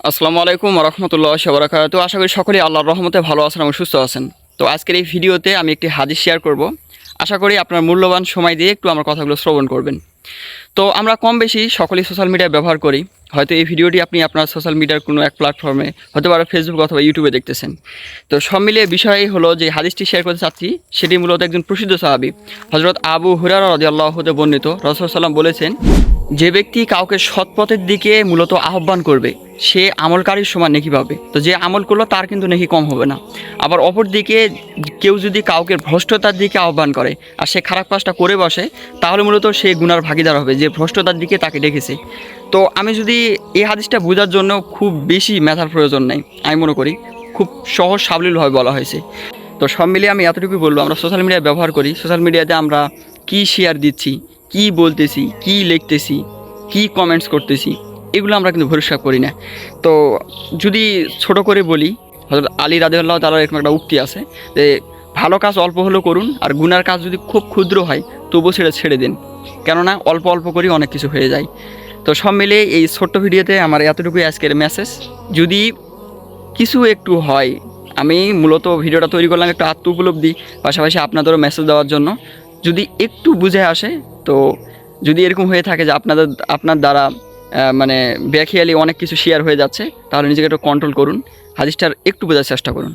আসসালামু আলাইকুম ওয়া রাহমাতুল্লাহি ওয়া বারাকাতুহু। আশা করি সকলেই আল্লাহর রহমতে ভালো আছেন এবং সুস্থ আছেন। তো আজকের এই ভিডিওতে আমি একটি হাদিস শেয়ার করব। আশা করি আপনার মূল্যবান সময় দিয়ে একটু আমার কথাগুলো শ্রবণ করবেন। তো আমরা কম বেশি সকলেই সোশ্যাল মিডিয়া ব্যবহার করি। হয়তো এই ভিডিওটি আপনি আপনার সোশ্যাল মিডিয়ার কোনো এক প্ল্যাটফর্মে হতে পারে ফেসবুক অথবা ইউটিউবে দেখতেছেন। তো সব মিলিয়ে বিষয় হলো যে হাদিসটি শেয়ার করতে চাচ্ছি সেটি মূলত একজন প্রসিদ্ধ সাহাবী হযরত আবু হুরায়রা রাদিয়াল্লাহু হতে বর্ণিত। রাসূল সাল্লাল্লাহু আলাইহি ওয়াসাল্লাম বলেছেন, যে ব্যক্তি কাউকে সৎপথের দিকে মূলত আহ্বান করবে সে আমলকারীর সমান নেকি পাবে। তো যে আমল করলো তার কিন্তু নেকি কম হবে না। আবার অপর দিকে কেউ যদি কাউকে ভ্রষ্টতার দিকে আহ্বান করে আর সে খারাপ কাজটা করে বসে তাহলে মূলত সে গুনার ভাগীদার হবে যে ভ্রষ্টতার দিকে তাকে ডেকেছে। তো আমি যদি এই হাদিসটা বোঝার জন্য খুব বেশি মেধার প্রয়োজন নেই, আমি মনে করি খুব সহজ সাবলীলভাবে বলা হয়েছে। তো সব মিলিয়ে আমি এতটুকুই বলবো, আমরা সোশ্যাল মিডিয়া ব্যবহার করি, সোশ্যাল মিডিয়াতে আমরা কী শেয়ার দিচ্ছি, কী বলতেছি, কী লিখতেছি, কী কমেন্টস করতেছি, এগুলো আমরা কিন্তু ভরসা করি না। তো যদি ছোট করে বলি, হযরত আলী রাদিয়াল্লাহু তাআলার এরকম একটা উক্তি আছে যে ভালো কাজ অল্প হলেও করুন, আর গুনার কাজ যদি খুব ক্ষুদ্র হয় তবুও সেটা ছেড়ে দিন, কেননা অল্প অল্প করেই অনেক কিছু হয়ে যায়। তো সব মিলিয়ে এই ছোট্ট ভিডিওতে আমার এতটুকুই আজকের মেসেজ। যদি কিছু একটু হয়, আমি মূলত ভিডিওটা তৈরি করলাম একটু আত্ম উপলব্ধি, পাশাপাশি আপনাদেরও মেসেজ দেওয়ার জন্য। যদি একটু বুঝে আসে, তো যদি এরকম হয়ে থাকে যে আপনার দ্বারা মানে বেখেয়ালি অনেক কিছু শেয়ার হয়ে যাচ্ছে, তাহলে নিজেকে একটু কন্ট্রোল করুন, হাদিসটার একটু বোঝার চেষ্টা করুন।